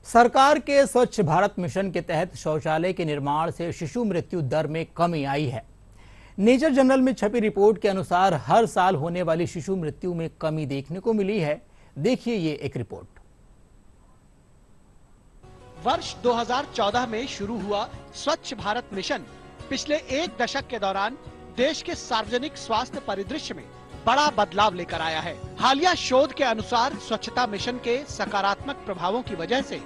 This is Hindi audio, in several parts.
सरकार के स्वच्छ भारत मिशन के तहत शौचालय के निर्माण से शिशु मृत्यु दर में कमी आई है। नेचर जर्नल में छपी रिपोर्ट के अनुसार हर साल होने वाली शिशु मृत्यु में कमी देखने को मिली है। देखिए ये एक रिपोर्ट। वर्ष 2014 में शुरू हुआ स्वच्छ भारत मिशन पिछले एक दशक के दौरान देश के सार्वजनिक स्वास्थ्य परिदृश्य में बड़ा बदलाव लेकर आया है। हालिया शोध के अनुसार स्वच्छता मिशन के सकारात्मक प्रभावों की वजह से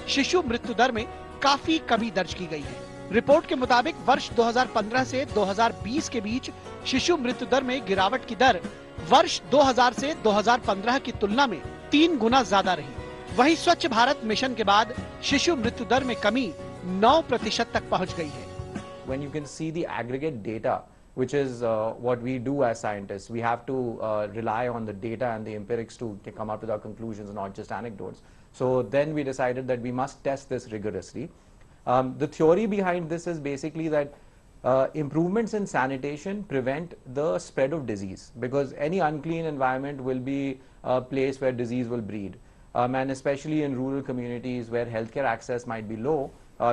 शिशु मृत्यु दर में काफी कमी दर्ज की गई है। रिपोर्ट के मुताबिक वर्ष 2015 से 2020 के बीच शिशु मृत्यु दर में गिरावट की दर वर्ष 2000 से 2015 की तुलना में 3 गुना ज्यादा रही। वहीं स्वच्छ भारत मिशन के बाद शिशु मृत्यु दर में कमी 9% तक पहुंच गई है। When you can see the aggregate data, which is what we do as scientists, we have to rely on the data and the empirics to come up with our conclusions, not just anecdotes. So then we decided that we must test this rigorously. The theory behind this is basically that improvements in sanitation prevent the spread of disease, because any unclean environment will be a place where disease will breed. And especially in rural communities where healthcare access might be low,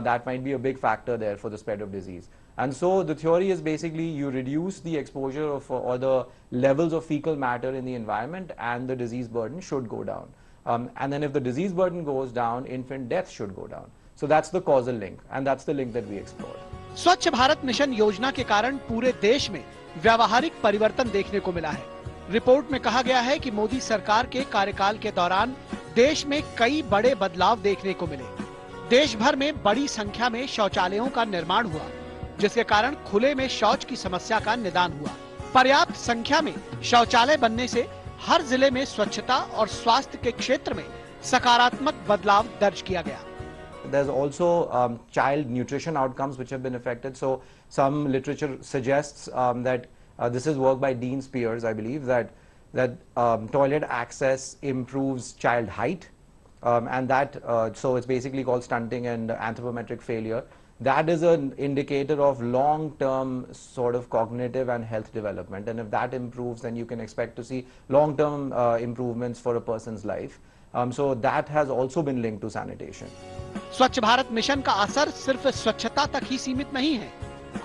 that might be a big factor there for the spread of disease. And so the theory is basically you reduce the exposure of or the levels of fecal matter in the environment and the disease burden should go down. And then if the disease burden goes down, infant death should go down. So that's the causal link, and that's the link that we explored. स्वच्छ भारत मिशन योजना के कारण पूरे देश में व्यावहारिक परिवर्तन देखने को मिला है। रिपोर्ट में कहा गया है कि मोदी सरकार के कार्यकाल के दौरान देश में कई बड़े बदलाव देखने को मिले। देश भर में बड़ी संख्या में शौचालयों का निर्माण हुआ, जिसके कारण खुले में शौच की समस्या का निदान हुआ। पर्याप्त संख्या में शौचालय बनने से हर जिले में स्वच्छता और स्वास्थ्य के क्षेत्र में सकारात्मक बदलाव दर्ज किया गया। There's also child nutrition outcomes which have been affected. So some literature suggests that this is work by Dean Spears, I believe, that toilet access improves child height, and that so it's basically called stunting and anthropometric failure. That is an indicator of long-term sort of cognitive and health development, and if that improves, then you can expect to see long-term improvements for a person's life. So that has also been linked to sanitation. स्वच्छ भारत मिशन का असर सिर्फ स्वच्छता तक ही सीमित नहीं है।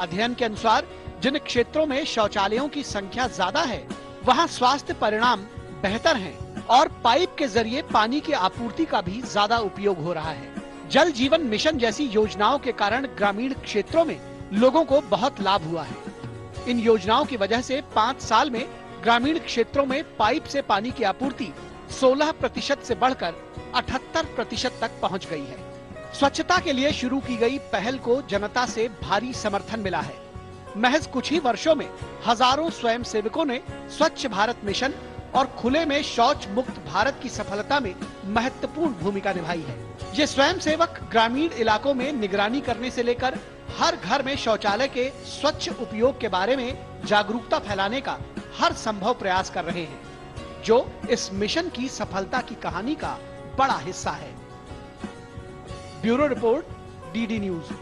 अध्ययन के अनुसार जिन क्षेत्रों में शौचालयों की संख्या ज्यादा है, वहां स्वास्थ्य परिणाम बेहतर हैं और पाइप के जरिए पानी की आपूर्ति का भी ज्यादा उपयोग हो रहा है। जल जीवन मिशन जैसी योजनाओं के कारण ग्रामीण क्षेत्रों में लोगों को बहुत लाभ हुआ है। इन योजनाओं की वजह से 5 साल में ग्रामीण क्षेत्रों में पाइप से पानी की आपूर्ति 16% से बढ़कर 78% तक पहुंच गई है। स्वच्छता के लिए शुरू की गई पहल को जनता से भारी समर्थन मिला है। महज कुछ ही वर्षों में हजारों स्वयंसेवकों ने स्वच्छ भारत मिशन और खुले में शौच मुक्त भारत की सफलता में महत्वपूर्ण भूमिका निभाई है। ये स्वयंसेवक ग्रामीण इलाकों में निगरानी करने से लेकर हर घर में शौचालय के स्वच्छ उपयोग के बारे में जागरूकता फैलाने का हर संभव प्रयास कर रहे हैं, जो इस मिशन की सफलता की कहानी का बड़ा हिस्सा है। Bureau report, DD news.